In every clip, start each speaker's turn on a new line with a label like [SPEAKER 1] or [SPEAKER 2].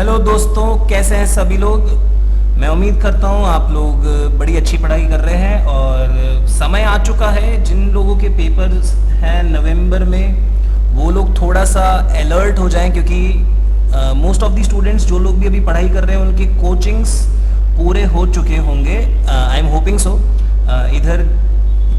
[SPEAKER 1] Hello दोस्तों, कैसे हैं सभी लोग। मैं उम्मीद करता हूँ आप लोग बड़ी अच्छी पढ़ाई कर रहे हैं और समय आ चुका है जिन लोगों के पेपर्स हैं नवंबर में वो लोग थोड़ा सा अलर्ट हो जाएं, क्योंकि मोस्ट ऑफ द स्टूडेंट्स जो लोग भी अभी पढ़ाई कर रहे हैं उनके कोचिंग्स पूरे हो चुके होंगे। आई एम होपिंग सो। इधर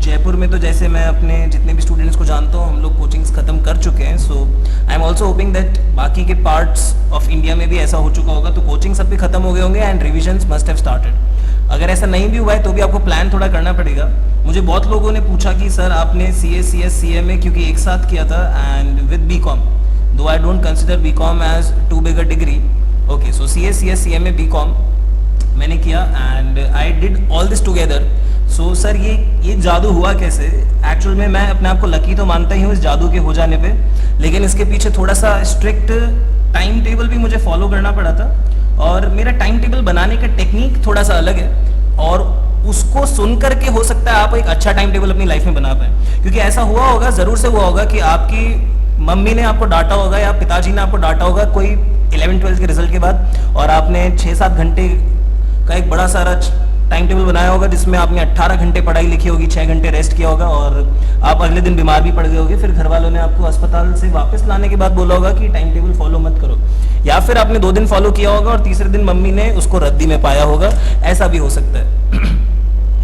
[SPEAKER 1] जयपुर में तो जैसे मैं अपने जितने भी स्टूडेंट्स को जानता हूँ हम लोग कोचिंग्स ख़त्म कर चुके हैं। So I am also hoping that बाकी के पार्ट्स ऑफ इंडिया में भी ऐसा हो चुका होगा, तो कोचिंग सब भी खत्म हो गए होंगे and revisions must have started. अगर ऐसा नहीं भी हुआ है तो भी आपको प्लान थोड़ा करना पड़ेगा। मुझे बहुत लोगों ने पूछा कि सर आपने CA क्योंकि एक साथ किया था and with BCom, though I don't consider BCom as too big a degree. Okay, so CA BCom मैंने किया and I did all this together. So sir ये जादू हुआ कैसे? एक्चुअल में मैं अपने आप को लकी तो मानता ही हूँ इस जादू के हो जाने पे, लेकिन इसके पीछे थोड़ा सा स्ट्रिक्ट टाइम टेबल भी मुझे फॉलो करना पड़ा था। और मेरा टाइम टेबल बनाने का टेक्निक थोड़ा सा अलग है और उसको सुन करके हो सकता है आप एक अच्छा टाइम टेबल अपनी लाइफ में बना पाए। क्योंकि ऐसा हुआ होगा, ज़रूर से हुआ होगा कि आपकी मम्मी ने आपको डांटा होगा या पिताजी ने आपको डांटा होगा कोई 11-12 के रिजल्ट के बाद, और आपने 6-7 घंटे का एक बड़ा सारा टाइम टेबल बनाया होगा जिसमें आपने 18 घंटे पढ़ाई लिखी होगी, 6 घंटे रेस्ट किया होगा और आप अगले दिन बीमार भी पड़ गए होगे। फिर घर वालों ने आपको अस्पताल से वापस लाने के बाद बोला होगा कि टाइम टेबल फॉलो मत करो, या फिर आपने 2 दिन फॉलो किया होगा और तीसरे दिन मम्मी ने उसको रद्दी में पाया होगा। ऐसा भी हो सकता है।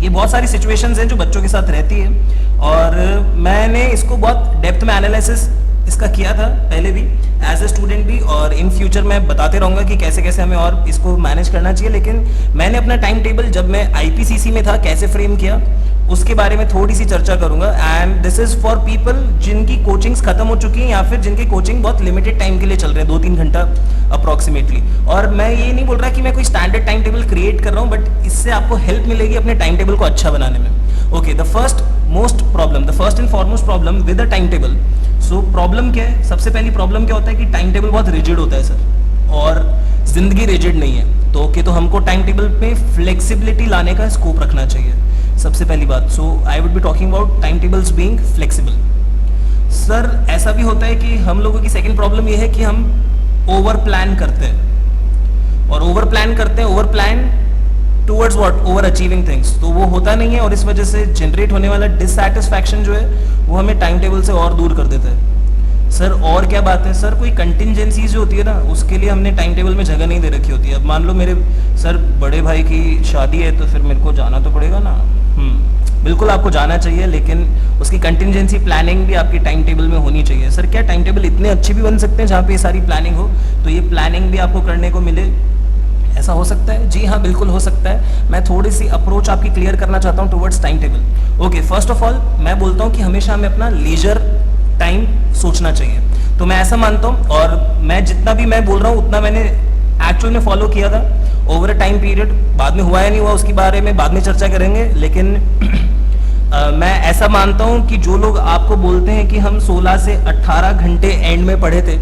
[SPEAKER 1] ये बहुत सारी सिचुएशंस हैं जो बच्चों के साथ रहती है और मैंने इसको बहुत डेप्थ में एनालिसिस इसका किया था पहले भी एज ए स्टूडेंट भी, और इन फ्यूचर मैं बताते रहूँगा कि कैसे कैसे हमें और इसको मैनेज करना चाहिए। लेकिन मैंने अपना टाइम टेबल जब मैं IPCC में था कैसे फ्रेम किया उसके बारे में थोड़ी सी चर्चा करूंगा। And this is for people जिनकी कोचिंग्स खत्म हो चुकी हैं या फिर जिनकी कोचिंग बहुत लिमिटेड टाइम के लिए चल रहे हैं, 2-3 घंटा अप्रॉक्सीमेटली। और मैं ये नहीं बोल रहा कि मैं कोई स्टैंडर्ड टाइम टेबल क्रिएट कर रहा हूँ, बट इससे आपको हेल्प मिलेगी अपने टाइम टेबल को अच्छा बनाने में। Okay, the first and foremost problem with a time table. So problem क्या है? सबसे पहली प्रॉब्लम क्या होता है कि टाइम टेबल बहुत रिजिड होता है सर, और जिंदगी रिजिड नहीं है। तो हमको टाइम टेबल पे फ्लेक्सिबिलिटी लाने का स्कोप रखना चाहिए, सबसे पहली बात। So I would be talking about time tables being flexible. Sir ऐसा भी होता है कि हम लोगों की सेकंड प्रॉब्लम ये है कि हम ओवर प्लान करते हैं, और over plan towards what? Over achieving things. तो वो होता नहीं है और इस वजह से जनरेट होने वाला डिससैटिस्फैक्शन जो है वो हमें टाइम टेबल से और दूर कर देता है। सर और क्या बात है? सर कोई कंटिजेंसीज जो होती है ना उसके लिए हमने टाइम टेबल में जगह नहीं दे रखी होती है। अब मान लो मेरे सर बड़े भाई की शादी है तो फिर मेरे को जाना तो पड़ेगा ना। बिल्कुल आपको जाना चाहिए, लेकिन उसकी कंटिजेंसी प्लानिंग भी आपकी टाइम टेबल में होनी चाहिए। सर क्या टाइम टेबल इतने अच्छे भी बन सकते हैं जहाँ पे ये सारी प्लानिंग हो, तो ये प्लानिंग भी आपको करने को मिले? ऐसा हो सकता है? जी हाँ, बिल्कुल हो सकता है। मैं थोड़ी सी अप्रोच आपकी क्लियर करना चाहता हूँ towards time table. Okay, first of all मैं बोलता हूँ कि हमेशा हमें अपना लीजर टाइम सोचना चाहिए। तो मैं ऐसा मानता हूँ, और मैं जितना भी मैं बोल रहा हूँ उतना मैंने एक्चुअल में फॉलो किया था ओवर अ टाइम पीरियड। बाद में हुआ या नहीं हुआ उसके बारे में बाद में चर्चा करेंगे, लेकिन मैं ऐसा मानता हूँ कि जो लोग आपको बोलते हैं कि हम 16 से 18 घंटे एंड में पढ़े थे,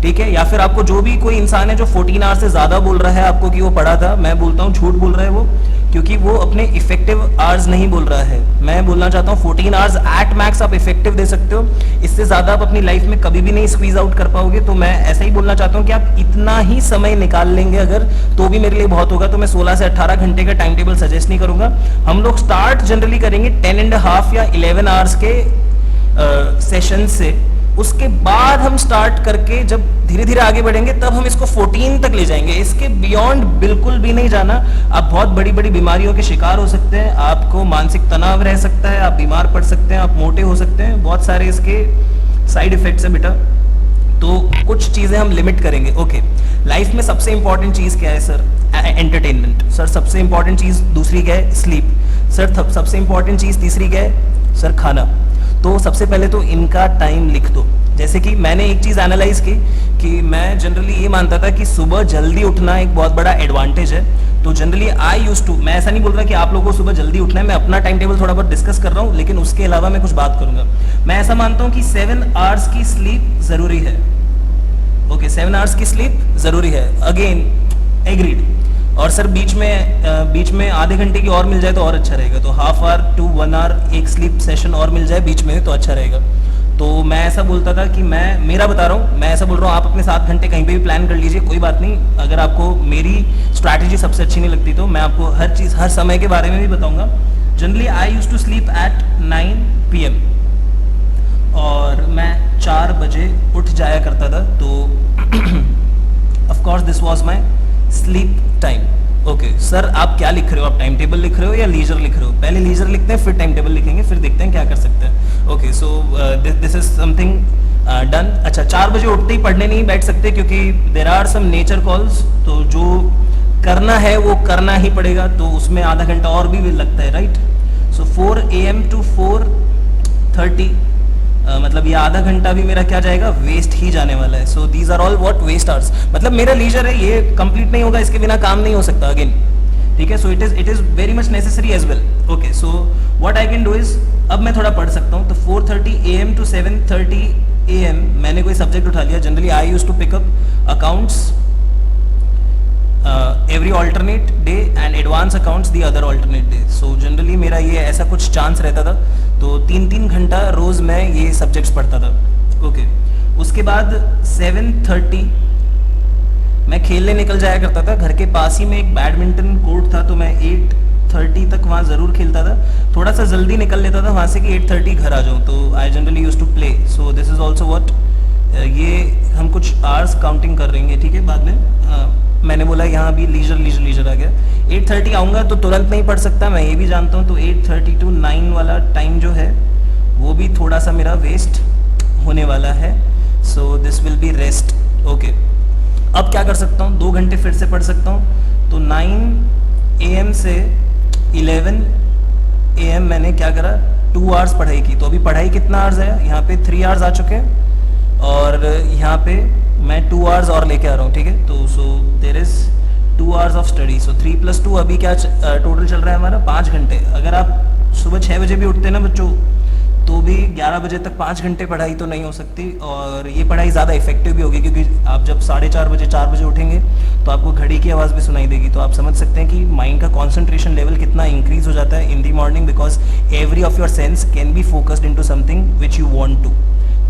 [SPEAKER 1] ठीक है, या फिर आपको जो भी कोई इंसान है जो 14 आवर्स से ज्यादा बोल रहा है आपको कि वो पढ़ा था, मैं बोलता हूँ झूठ बोल रहा है वो, क्योंकि वो अपने इफेक्टिव आवर्स नहीं बोल रहा है। मैं बोलना चाहता हूँ 14 आवर्स एट मैक्स आप इफेक्टिव दे सकते हो, इससे ज्यादा आप अपनी लाइफ में कभी भी नहीं स्क्वीज आउट कर पाओगे। तो मैं ऐसा ही बोलना चाहता हूँ कि आप इतना ही समय निकाल लेंगे अगर, तो भी मेरे लिए बहुत होगा। तो मैं 16 से 18 घंटे का टाइम टेबल सजेस्ट नहीं करूंगा। हम लोग स्टार्ट जनरली करेंगे 10.5 या 11 आवर्स के सेशन से, उसके बाद हम स्टार्ट करके जब धीरे धीरे आगे बढ़ेंगे तब हम इसको 14 तक ले जाएंगे। इसके बियॉन्ड बिल्कुल भी नहीं जाना। आप बहुत बड़ी बड़ी बीमारियों के शिकार हो सकते हैं, आपको मानसिक तनाव रह सकता है, आप बीमार पड़ सकते हैं, आप मोटे हो सकते हैं, बहुत सारे इसके साइड इफेक्ट्स हैं बेटा। तो कुछ चीजें हम लिमिट करेंगे। ओके, लाइफ में सबसे इंपॉर्टेंट चीज क्या है सर? एंटरटेनमेंट। सर सबसे इंपॉर्टेंट चीज दूसरी क्या है? स्लीप। सर सबसे इंपॉर्टेंट चीज तीसरी क्या है? सर खाना। तो सबसे पहले तो इनका टाइम लिख दो। जैसे कि मैंने एक चीज एनालाइज की कि मैं जनरली ये मानता था कि सुबह जल्दी उठना एक बहुत बड़ा एडवांटेज है। तो जनरली आई यूज टू, मैं ऐसा नहीं बोल रहा कि आप लोगों को सुबह जल्दी उठना है, मैं अपना टाइम टेबल थोड़ा बहुत डिस्कस कर रहा हूँ, लेकिन उसके अलावा मैं कुछ बात करूंगा। मैं ऐसा मानता हूँ कि 7 आवर्स की स्लीप जरूरी है। ओके, 7 आवर्स की स्लीप जरूरी है, अगेन एग्रीड। और सर बीच में आधे घंटे की और मिल जाए तो और अच्छा रहेगा। तो ½ आवर to 1 आवर एक स्लीप सेशन और मिल जाए बीच में तो अच्छा रहेगा। तो मैं ऐसा बोलता था कि मेरा बता रहा हूँ, मैं ऐसा बोल रहा हूँ, आप अपने 7 घंटे कहीं पे भी प्लान कर लीजिए, कोई बात नहीं। अगर आपको मेरी स्ट्रैटेजी सबसे अच्छी नहीं लगती तो मैं आपको हर चीज़, हर समय के बारे में भी बताऊंगा। Generally I use to sleep at 9 PM और मैं 4 बजे उठ जाया करता था। तो of course this was my sleep time. Okay sir, आप क्या लिख रहे हो? आप टाइम टेबल लिख रहे हो या लीजर लिख रहे हो? पहले लीजर लिखते हैं, फिर टाइम टेबल लिखेंगे, फिर देखते हैं क्या कर सकते हैं। Okay, so this is something done. अच्छा, 4 बजे उठते ही पढ़ने नहीं बैठ सकते क्योंकि there are some nature calls, तो जो करना है वो करना ही पड़ेगा, तो उसमें आधा घंटा और भी लगता है, राइट। सो 4 AM to 4:30 मतलब ये आधा घंटा भी मेरा क्या जाएगा, वेस्ट ही जाने वाला है। So these are all what waste hours, मतलब मेरा लीजर है, ये कंप्लीट नहीं होगा, इसके बिना काम नहीं हो सकता अगेन, ठीक है। So it is very much necessary as well. Okay, so what I can do is, अब मैं थोड़ा पढ़ सकता हूँ। तो 4:30 AM to 7:30 AM मैंने कोई सब्जेक्ट उठा लिया। Generally I use to pick up accounts every alternate day and advance accounts the other alternate day. So generally मेरा ये ऐसा कुछ चांस रहता था, तो 3-3 घंटा रोज मैं ये सब्जेक्ट्स पढ़ता था। ओके, उसके बाद 7:30 मैं खेलने निकल जाया करता था। घर के पास ही में एक बैडमिंटन कोर्ट था, तो मैं 8:30 तक वहाँ ज़रूर खेलता था। थोड़ा सा जल्दी निकल लेता था वहाँ से कि 8:30 घर आ जाऊँ, तो I generally use to play. So this is also what, ये हम कुछ आवर्स काउंटिंग कर रहेंगे, ठीक है। बाद में मैंने बोला यहाँ भी लीजर आ गया। 8:30 आऊँगा तो तुरंत नहीं पढ़ सकता, मैं ये भी जानता हूँ। तो 8:30 to 9 वाला टाइम जो है वो भी थोड़ा सा मेरा वेस्ट होने वाला है। So this will be rest. Okay, अब क्या कर सकता हूँ, 2 घंटे फिर से पढ़ सकता हूँ। तो 9 AM से 11 AM मैंने क्या करा, 2 आवर्स पढ़ाई की। तो अभी पढ़ाई कितना आवर्स है, यहाँ पे 3 आवर्स आ चुके हैं और यहाँ पे मैं 2 आवर्स और लेके आ रहा हूँ, ठीक है। तो so there is 2 hours of study. So 3+2 अभी क्या टोटल चल रहा है हमारा, 5 घंटे। अगर आप सुबह 6 बजे भी उठते ना बच्चों, तो भी 11 बजे तक 5 घंटे पढ़ाई तो नहीं हो सकती, और ये पढ़ाई ज़्यादा इफेक्टिव भी होगी क्योंकि आप जब 4:30 बजे 4 बजे उठेंगे तो आपको घड़ी की आवाज़ भी सुनाई देगी। तो आप समझ सकते हैं कि माइंड का कॉन्सेंट्रेशन लेवल कितना इंक्रीज हो जाता है in the morning, because every of your sense can be focused into something which you want to.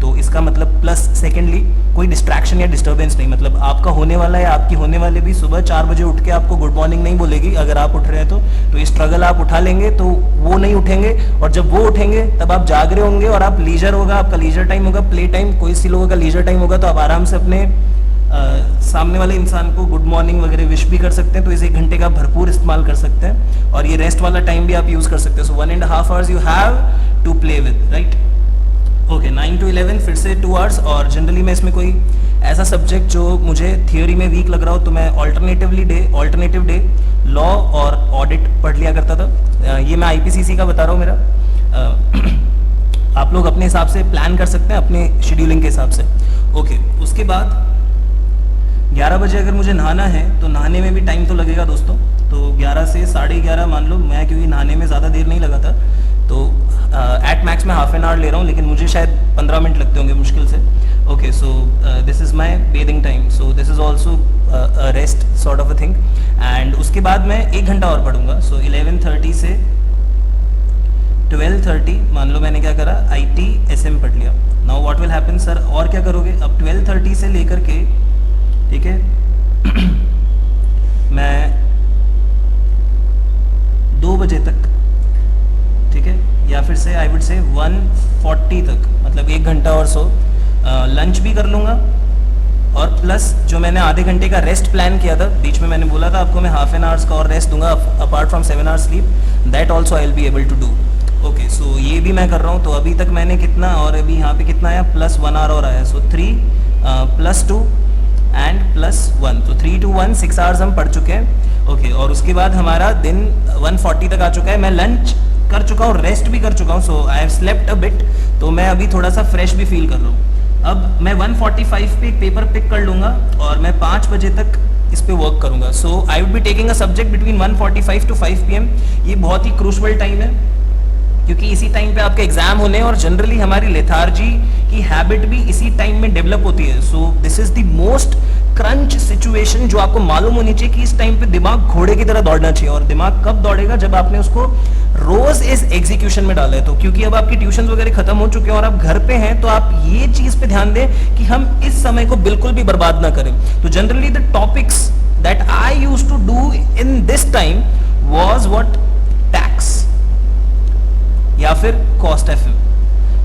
[SPEAKER 1] तो इसका मतलब प्लस सेकेंडली कोई डिस्ट्रैक्शन या डिस्टर्बेंस नहीं, मतलब आपका होने वाला है, आपकी होने वाले भी सुबह 4 बजे उठ के आपको गुड मॉर्निंग नहीं बोलेगी अगर आप उठ रहे हैं तो ये स्ट्रगल आप उठा लेंगे, तो वो नहीं उठेंगे, और जब वो उठेंगे तब आप जाग रहे होंगे और आप लीजर होगा, आपका लीजर टाइम होगा, प्ले टाइम, कोई सी लोगों का लीजर टाइम होगा, तो आप आराम से अपने सामने वाले इंसान को गुड मॉर्निंग वगैरह विश भी कर सकते हैं। तो इस 1 घंटे का भरपूर इस्तेमाल कर सकते हैं, और ये रेस्ट वाला टाइम भी आप यूज कर सकते हैं। So 1.5 hours you have to play with, right. Okay, 9 to 11 फिर से 2 आवर्स। और जनरली मैं इसमें कोई ऐसा सब्जेक्ट जो मुझे थियोरी में वीक लग रहा हो तो मैं ऑल्टरनेटिव डे लॉ और ऑडिट पढ़ लिया करता था। ये मैं IPCC का बता रहा हूँ मेरा। आप लोग अपने हिसाब से प्लान कर सकते हैं, अपने शेड्यूलिंग के हिसाब से। ओके, उसके बाद 11 बजे अगर मुझे नहाना है तो नहाने में भी टाइम तो लगेगा दोस्तों। तो 11 से 11:30 मान लो, मैं क्योंकि नहाने में ज़्यादा देर नहीं लगा था तो एट मैक्स में हाफ एन आवर ले रहा हूँ, लेकिन मुझे शायद 15 मिनट लगते होंगे मुश्किल से। Okay, so this is my bathing time. So this is also rest sort of a thing. And उसके बाद मैं 1 घंटा और पढ़ूंगा। सो 11:30 से 12:30 मान लो मैंने क्या करा, ITSM पढ़ लिया। Now what will happen sir, और क्या करोगे? अब 12:30 से लेकर के, ठीक है, मैं 2 बजे तक, ठीक है, या फिर से आई वुड से 1:40 तक, मतलब 1 घंटा और सो लंच भी कर लूँगा, और प्लस जो मैंने आधे घंटे का रेस्ट प्लान किया था, बीच में मैंने बोला था आपको मैं हाफ एन आवर्स का और रेस्ट दूंगा apart from 7 hours sleep, that also I will be able to do. Okay, so ये भी मैं कर रहा हूँ। तो अभी तक मैंने कितना, और अभी यहाँ पे कितना आया, +1 आवर और आया। सो 3 + 2 एंड +1, तो 3 to 1 6 आवर्स हम पढ़ चुके हैं। ओके, और उसके बाद हमारा दिन 1:40 तक आ चुका है। मैं लंच कर चुका हूँ, रेस्ट भी कर चुका हूँ, so I have slept a bit, तो मैं अभी थोड़ा सा फ्रेश भी फील कर रहा हूँ। अब मैं 1:45 पे एक पेपर पिक कर लूँगा और मैं 5 बजे तक इस पे वर्क करूँगा। So I would be taking a subject between 1:45 to 5 PM। ये बहुत ही क्रूशल टाइम है, क्योंकि इसी टाइम पे आपके एग्जाम होने हैं और जनरली हमारी लेथार्जी की हैबिट भी इसी टाइम में डेवलप होती है. So this is the most crunch situation जो आपको मालूम होनी चाहिए कि इस टाइम पे दिमाग घोड़े की तरह दौड़ना चाहिए. और दिमाग कब दौड़ेगा? जब आपने उसको रोज इस एग्जीक्यूशन में डाला है. तो क्योंकि अब आपकी ट्यूशन वगैरह खत्म हो चुके हैं और आप घर पे हैं, तो आप ये चीज पे ध्यान दें कि हम इस समय को बिल्कुल भी बर्बाद ना करें. तो generally the topics that I used to do in this time was what? Tax या फिर कॉस्ट एफएम.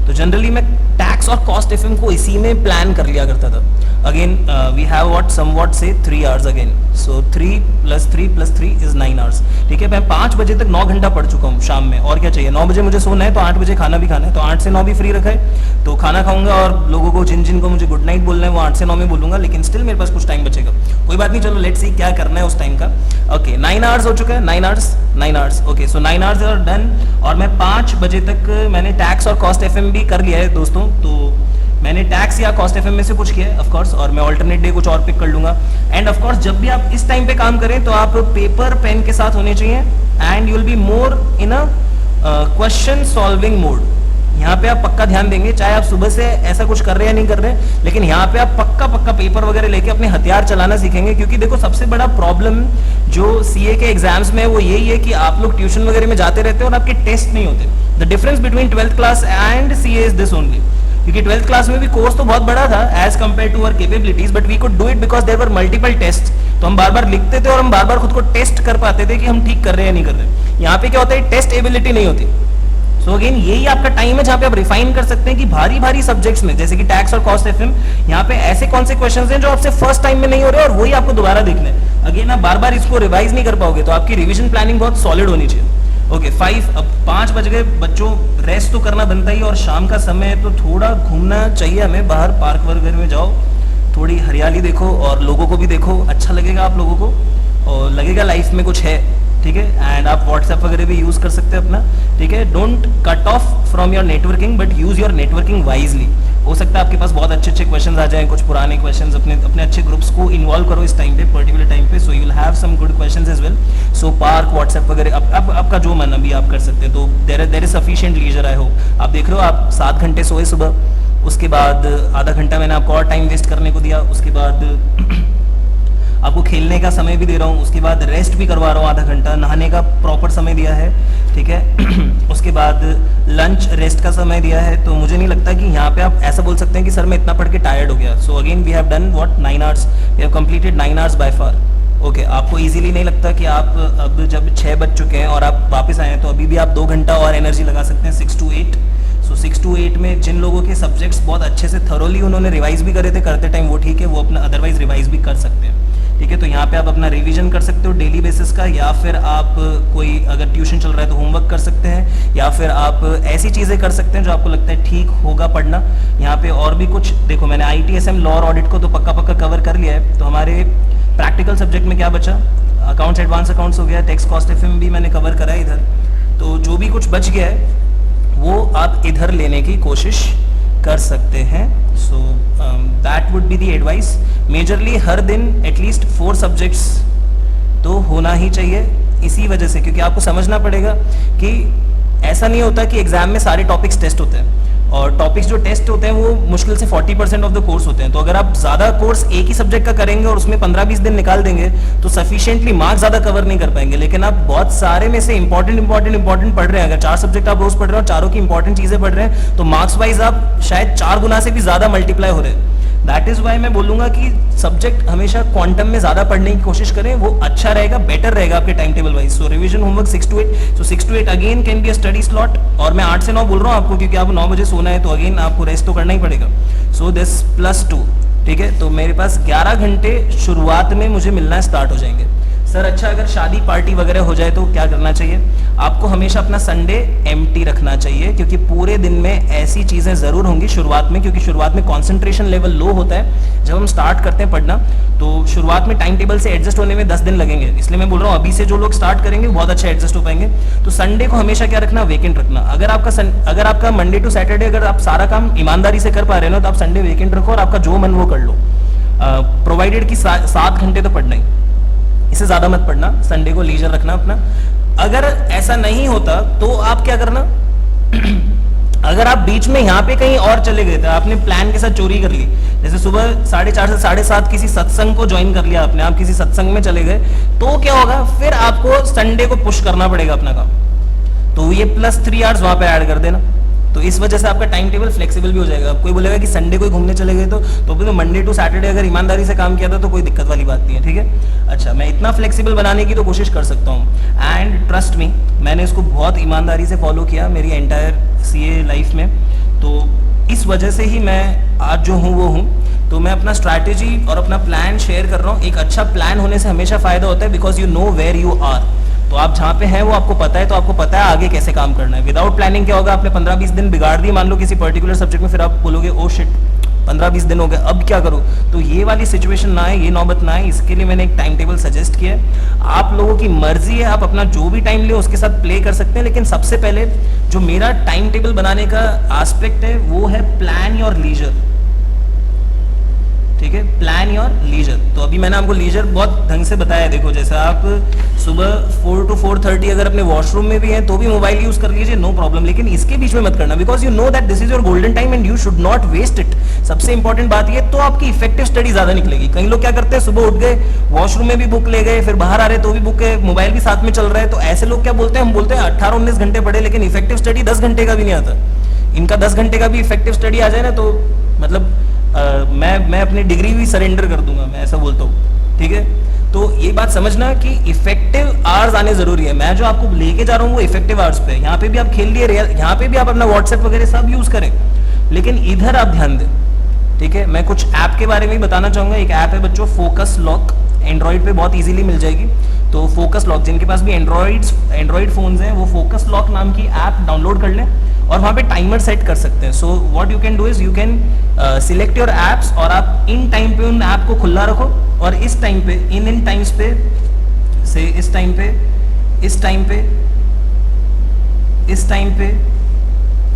[SPEAKER 1] तो जनरली मैं टैक्स और कॉस्ट एफएम को इसी में प्लान कर लिया करता था. Again we have what somewhat से 3 hours again. So 3 + 3 + 3 is 9 hours. ठीक है, मैं 5 बजे तक 9 घंटा पढ़ चुका हूँ शाम में. और क्या चाहिए? 9 बजे मुझे सोना है तो 8 बजे खाना भी खाना है. तो 8 से 9 भी फ्री रखा है, तो खाना खाऊंगा और लोगों को जिन जिन को मुझे गुड नाइट बोलना है वो 8 से 9 में बोलूंगा. लेकिन स्टिल मेरे पास कुछ टाइम बचेगा. कोई बात नहीं, चलो लेट्स सी क्या करना है उस टाइम का. ओके, 9 आवर्स हो चुका है. 9 hours. Okay, so 9 hours are done. और मैं 5 बजे तक मैंने टैक्स और कॉस्ट एफएम भी कर लिया है दोस्तों. तो मैंने टैक्स या कॉस्ट एफएम में से कुछ किया है ऑफ कोर्स, और मैं अल्टरनेट डे कुछ और पिक कर लूंगा. एंड ऑफ कोर्स जब भी आप इस टाइम पे काम करें तो आप पेपर पेन के साथ होने चाहिए. And you will be more in a question solving mode. यहाँ पे आप पक्का ध्यान देंगे, चाहे आप सुबह से ऐसा कुछ कर रहे हैं या नहीं कर रहे, लेकिन यहाँ पे आप पक्का पेपर वगैरह लेके अपने हथियार चलाना सीखेंगे. क्योंकि देखो, सबसे बड़ा प्रॉब्लम जो सीए के एग्जाम्स में है वो यही है कि आप लोग ट्यूशन वगैरह में जाते रहते हैं और आपके टेस्ट नहीं होते. The difference between 12th class and CA is this only. क्योंकि 12th क्लास में भी कोर्स तो बहुत बड़ा था as compare to our capabilities, but we could do it because there were multiple test. तो हम बार बार लिखते थे और हम बार बार खुद को टेस्ट कर पाते थे कि हम ठीक कर रहे हैं या नहीं कर रहे. यहाँ पे क्या होता है? टेस्ट एबिलिटी नहीं होती. सो अगेन यही आपका टाइम है जहाँ पे आप रिफाइन कर सकते हैं कि भारी सब्जेक्ट्स में, जैसे कि टैक्स और कॉस्ट एफएम, यहाँ पे ऐसे कौन से क्वेश्चंस हैं जो आपसे फर्स्ट टाइम में नहीं हो रहे और वही आपको दोबारा देखना है. अगेन आप बार बार इसको रिवाइज नहीं कर पाओगे, तो आपकी रिविजन प्लानिंग बहुत सॉलिड होनी चाहिए. ओके, 5 अब 5 बज गए. बच्चों, रेस्ट तो करना बनता ही, और शाम का समय है तो थोड़ा घूमना चाहिए हमें. बाहर पार्क वगैरह में जाओ, थोड़ी हरियाली देखो और लोगों को भी देखो. अच्छा लगेगा आप लोगों को और लगेगा लाइफ में कुछ है. ठीक है, एंड आप व्हाट्सएप वगैरह भी यूज कर सकते हैं अपना. ठीक है, don't cut off from your networking but use your networking wisely. हो सकता है आपके पास बहुत अच्छे क्वेश्चंस आ जाएं, कुछ पुराने क्वेश्चंस. अपने अच्छे ग्रुप्स को इन्वॉल्व करो इस टाइम पे, पर्टिकुलर टाइम पे, so you will have some good questions as well. So park, WhatsApp वगैरह, अब आपका जो मन अभी आप कर सकते हैं. तो there is sufficient leisure. I hope आप देख रहे हो, आप 7 घंटे सोए सुबह, उसके बाद आधा घंटा मैंने आपको और टाइम वेस्ट करने को दिया, उसके बाद आपको खेलने का समय भी दे रहा हूँ, उसके बाद रेस्ट भी करवा रहा हूँ आधा घंटा, नहाने का प्रॉपर समय दिया है. ठीक है, उसके बाद लंच रेस्ट का समय दिया है. तो मुझे नहीं लगता कि यहाँ पे आप ऐसा बोल सकते हैं कि सर मैं इतना पढ़ के टायर्ड हो गया. So again we have done what 9 hours, we have completed 9 hours by far. Okay, आपको इजीली नहीं लगता कि आप अब जब 6 बज चुके हैं और आप वापस आए हैं तो अभी भी आप 2 घंटा और एनर्जी लगा सकते हैं, 6 to 8. सो 6 to 8 में जिन लोगों के सब्जेक्ट्स बहुत अच्छे से थरोली उन्होंने रिवाइज भी करे थे करते टाइम, वो ठीक है, वो अपना अदरवाइज रिवाइज भी कर सकते हैं. ठीक है, तो यहाँ पे आप अपना रिवीजन कर सकते हो डेली बेसिस का, या फिर आप कोई अगर ट्यूशन चल रहा है तो होमवर्क कर सकते हैं, या फिर आप ऐसी चीज़ें कर सकते हैं जो आपको लगता है ठीक होगा पढ़ना. यहाँ पे और भी कुछ देखो, मैंने ITSM लॉ और ऑडिट को तो पक्का कवर कर लिया है. तो हमारे प्रैक्टिकल सब्जेक्ट में क्या बचा? अकाउंट्स, एडवांस अकाउंट्स हो गया, टैक्स, कॉस्ट एफएम भी मैंने कवर करा है इधर. तो जो भी कुछ बच गया है वो आप इधर लेने की कोशिश कर सकते हैं. So that would be the advice. Majorly हर दिन एटलीस्ट 4 सब्जेक्ट्स तो होना ही चाहिए, इसी वजह से, क्योंकि आपको समझना पड़ेगा कि ऐसा नहीं होता कि एग्जाम में सारे टॉपिक्स टेस्ट होते हैं, और टॉपिक्स जो टेस्ट होते हैं वो मुश्किल से 40% ऑफ द कोर्स होते हैं. तो अगर आप ज़्यादा कोर्स एक ही सब्जेक्ट का करेंगे और उसमें 15-20 दिन निकाल देंगे तो सफिशिएंटली मार्क्स ज़्यादा कवर नहीं कर पाएंगे. लेकिन आप बहुत सारे में से इंपॉर्टेंट पढ़ रहे हैं, अगर 4 सब्जेक्ट आप रोज पढ़ रहे हो, चारों की इंपॉर्टेंट चीज़ें पढ़ रहे हैं, तो मार्क्स वाइज आप शायद 4 गुना से भी ज़्यादा मल्टीप्लाई हो रहे हैं. दैट इज वाई मैं बोलूंगा कि सब्जेक्ट हमेशा क्वांटम में ज्यादा पढ़ने की कोशिश करें, वो अच्छा रहेगा, बेटर रहेगा आपके time table wise. So revision homework 6 to 8. So 6 to 8 again can be a study slot. और मैं 8 से 9 बोल रहा हूँ आपको क्योंकि आपको 9 बजे सोना है, तो अगेन आपको रेस्ट तो करना ही पड़ेगा. So this +2. ठीक है, तो मेरे पास 11 घंटे शुरुआत में मुझे मिलना स्टार्ट हो जाएंगे. सर अच्छा, अगर शादी पार्टी वगैरह हो जाए तो क्या करना चाहिए? आपको हमेशा अपना संडे एम्प्टी रखना चाहिए, क्योंकि पूरे दिन में ऐसी चीज़ें ज़रूर होंगी शुरुआत में, क्योंकि शुरुआत में कॉन्सेंट्रेशन लेवल लो होता है जब हम स्टार्ट करते हैं पढ़ना. तो शुरुआत में टाइम टेबल से एडजस्ट होने में 10 दिन लगेंगे, इसलिए मैं बोल रहा हूँ अभी से जो लोग स्टार्ट करेंगे बहुत अच्छा एडजस्ट हो पाएंगे. तो संडे को हमेशा क्या रखना? वेकेंट रखना. अगर आपका मंडे टू सैटरडे अगर आप सारा काम ईमानदारी से कर पा रहे हो तो आप संडे वेकेंट रखो और आपका जो मन वो कर लो, प्रोवाइडेड कि 7 घंटे तो पढ़ना ही, इससे ज्यादा मत पढ़ना. संडे को लीजर रखना अपना. अगर ऐसा नहीं होता तो आप क्या करना? अगर आप बीच में यहाँ पे कहीं और चले गए थे, आपने प्लान के साथ चोरी कर ली, जैसे सुबह 4:30 से 7:30 किसी सत्संग को ज्वाइन कर लिया आपने, आप किसी सत्संग में चले गए, तो क्या होगा, फिर आपको संडे को पुश करना पड़ेगा अपना काम, तो ये +3 आवर्स वहां पे ऐड कर देना। तो इस वजह से आपका टाइम टेबल फ्लेक्सिबल भी हो जाएगा। अब कोई बोलेगा कि संडे को घूमने चले गए तो फिर मंडे टू सैटरडे अगर ईमानदारी से काम किया था तो कोई दिक्कत वाली बात नहीं है, ठीक है। अच्छा, मैं इतना फ्लेक्सिबल बनाने की तो कोशिश कर सकता हूँ, एंड ट्रस्ट मी, मैंने इसको बहुत ईमानदारी से फॉलो किया मेरी एंटायर सीए लाइफ में। तो इस वजह से ही मैं आज जो हूँ वो हूँ। तो मैं अपना स्ट्रैटेजी और अपना प्लान शेयर कर रहा हूँ। एक अच्छा प्लान होने से हमेशा फायदा होता है, because you know where you are. तो आप जहाँ पे हैं वो आपको पता है, तो आपको पता है आगे कैसे काम करना है। विदाउट प्लानिंग क्या होगा, आपने 15-20 दिन बिगाड़ दिए मान लो किसी पर्टिकुलर सब्जेक्ट में, फिर आप बोलोगे ओ शिट 15-20 दिन हो गए, अब क्या करूँ। तो ये वाली सिचुएशन ना आए, ये नौबत ना आए, इसके लिए मैंने एक टाइम टेबल सजेस्ट किया है। आप लोगों की मर्जी है, आप अपना जो भी टाइम ले उसके साथ प्ले कर सकते हैं, लेकिन सबसे पहले जो मेरा टाइम टेबल बनाने का एस्पेक्ट है वो है प्लान योर लीजर, ठीक है, प्लान योर लीजर। तो अभी मैंने आपको लीजर बहुत ढंग से बताया। देखो, जैसे आप सुबह 4 to 4:30 अगर अपने वॉशरूम में भी हैं तो भी मोबाइल यूज कर लीजिए, नो प्रॉब्लम, लेकिन इसके बीच में मत करना, because you know that this is your golden time and you should not waste it. सबसे इंपॉर्टेंट बात ये, तो आपकी इफेक्टिव स्टडी ज्यादा निकलेगी। कई लोग क्या करते हैं, सुबह उठ गए, वॉशरूम में भी बुक ले गए, फिर बाहर आ रहे तो भी बुक है, मोबाइल भी साथ में चल रहा है। तो ऐसे लोग क्या बोलते हैं, हम बोलते हैं 18-19 घंटे पढ़े, लेकिन इफेक्टिव स्टडी 10 घंटे का भी नहीं आता। इनका 10 घंटे का भी इफेक्टिव स्टडी आ जाए ना, तो मतलब मैं अपनी डिग्री भी सरेंडर कर दूंगा, मैं ऐसा बोलता हूँ, ठीक है। तो ये बात समझना कि इफेक्टिव आवर्स आने जरूरी है। मैं जो आपको लेके जा रहा हूँ वो इफेक्टिव आवर्स पे। यहाँ पे भी आप खेल लिए, यहाँ पे भी आप अपना व्हाट्सएप वगैरह सब यूज करें, लेकिन इधर आप ध्यान दें, ठीक है। मैं कुछ ऐप के बारे में भी बताना चाहूंगा। एक ऐप है बच्चों, फोकस लॉक, एंड्रॉइड पे बहुत इजीली मिल जाएगी। तो फोकस लॉक, जिनके पास भी एंड्रॉइड फोन्स हैं, वो फोकस लॉक नाम की ऐप डाउनलोड कर लें और वहाँ पे टाइमर सेट कर सकते हैं। So what you can do is you can select your apps, और आप इन टाइम पे उन ऐप को खुला रखो, और इस टाइम पे इन टाइम्स पे से इस टाइम पे इस टाइम पे इस टाइम पे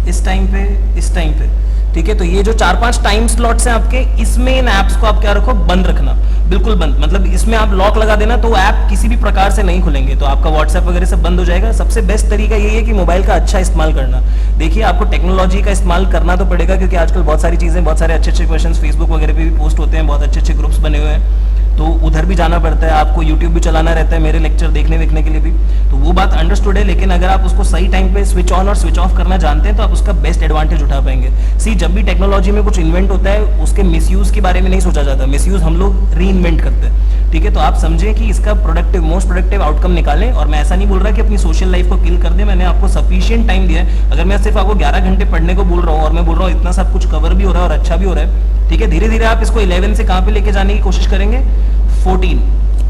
[SPEAKER 1] इस टाइम पे इस टाइम पे, ठीक है। तो ये जो 4-5 टाइम स्लॉट्स हैं आपके, इसमें इन ऐप्स को आप क्या रखो, बंद रखना, बिल्कुल बंद। मतलब इसमें आप लॉक लगा देना तो ऐप किसी भी प्रकार से नहीं खुलेंगे, तो आपका व्हाट्सएप वगैरह सब बंद हो जाएगा। सबसे बेस्ट तरीका यही है कि मोबाइल का अच्छा इस्तेमाल करना। देखिए, आपको टेक्नोलॉजी का इस्तेमाल करना तो पड़ेगा, क्योंकि आजकल बहुत सारी चीजें, बहुत सारे अच्छे क्वेश्चन फेसबुक वगैरह पे भी पोस्ट होते हैं, बहुत अच्छे ग्रुप्स बने हुए हैं, तो उधर भी जाना पड़ता है। आपको यूट्यूब भी चलाना रहता है मेरे लेक्चर देखने के लिए भी, तो वो बात अंडरस्टूड है। लेकिन अगर आप उसको सही टाइम पे स्विच ऑन और स्विच ऑफ करना जानते हैं तो आप उसका बेस्ट एडवांटेज उठा पाएंगे। सी, जब भी टेक्नोलॉजी में कुछ इन्वेंट होता है उसके मिसयूज के बारे में नहीं सोचा जाता, मिसयूज हम लोग री इन्वेंट करते हैं, ठीक है। तो आप समझें कि इसका मोस्ट प्रोडक्टिव आउटकम निकालें। और मैं ऐसा नहीं बोल रहा कि अपनी सोशल लाइफ को किल कर दें, मैंने आपको सफिशिएंट टाइम दिया है। अगर मैं सिर्फ आपको 11 घंटे पढ़ने को बोल रहा हूँ और मैं बोल रहा हूँ इतना सब कुछ कवर भी हो रहा है और अच्छा भी हो रहा है, ठीक है, धीरे धीरे आप इसको 11 से कहाँ पे लेके जाने की कोशिश करेंगे,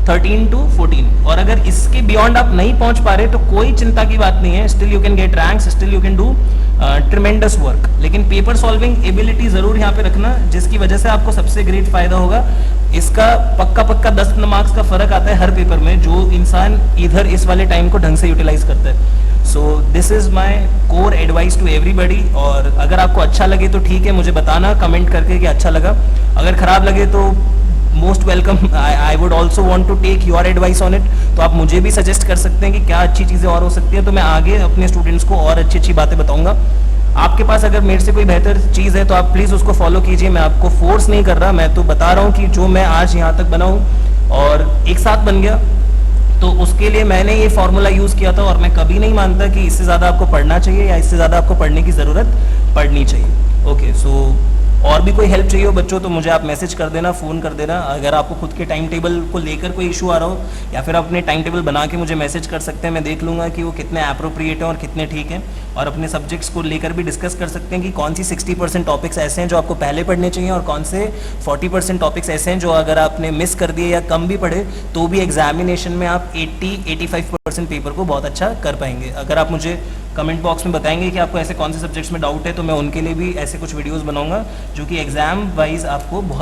[SPEAKER 1] 13 to 14। और अगर इसके बियॉन्ड आप नहीं पहुंच पा रहे तो कोई चिंता की बात नहीं है, still you can get ranks, still you can do tremendous work. लेकिन पेपर सॉल्विंग एबिलिटी जरूर यहाँ पे रखना, जिसकी वजह से आपको सबसे ग्रेट फायदा होगा। इसका पक्का 10 मार्क्स का फर्क आता है हर पेपर में, जो इंसान इधर इस वाले टाइम को ढंग से यूटिलाइज करता है। So this is my core advice to everybody. और अगर आपको अच्छा लगे तो ठीक है, मुझे बताना कमेंट करके कि अच्छा लगा। अगर खराब लगे तो most welcome, I would also want to take your advice on it. तो आप मुझे भी सजेस्ट कर सकते हैं कि क्या अच्छी चीज़ें और हो सकती है, तो मैं आगे अपने स्टूडेंट्स को और अच्छी बातें बताऊंगा। आपके पास अगर मेरे से कोई बेहतर चीज़ है तो आप प्लीज़ उसको फॉलो कीजिए। मैं आपको फोर्स नहीं कर रहा, मैं तो बता रहा हूँ कि जो मैं आज यहाँ तक बना हूँ और एक साथ बन गया, तो उसके लिए मैंने ये फॉर्मूला यूज़ किया था। और मैं कभी नहीं मानता कि इससे ज़्यादा आपको पढ़ना चाहिए या इससे ज़्यादा आपको पढ़ने की ज़रूरत पड़नी चाहिए। ओके, सो और भी कोई हेल्प चाहिए हो बच्चों तो मुझे आप मैसेज कर देना, फ़ोन कर देना। अगर आपको खुद के टाइम टेबल को लेकर कोई इशू आ रहा हो, या फिर आप अपने टाइम टेबल बना के मुझे मैसेज कर सकते हैं, मैं देख लूँगा कि वो कितने अप्रोप्रिएट हैं और कितने ठीक हैं। और अपने सब्जेक्ट्स को लेकर भी डिस्कस कर सकते हैं कि कौन सी 60% टॉपिक्स ऐसे हैं जो आपको पहले पढ़ने चाहिए और कौन से 40% टॉपिक्स ऐसे हैं जो अगर आपने मिस कर दिए या कम भी पढ़े तो भी एग्जामिनेशन में आप 80-85% पेपर को बहुत अच्छा कर पाएंगे। अगर आप मुझे कमेंट बॉक्स में बताएंगे कि आपको ऐसे कौन से सब्जेक्ट्स में डाउट है, तो मैं उनके लिए भी ऐसे कुछ वीडियोस बनाऊंगा जो कि एग्जाम वाइज आपको बहुत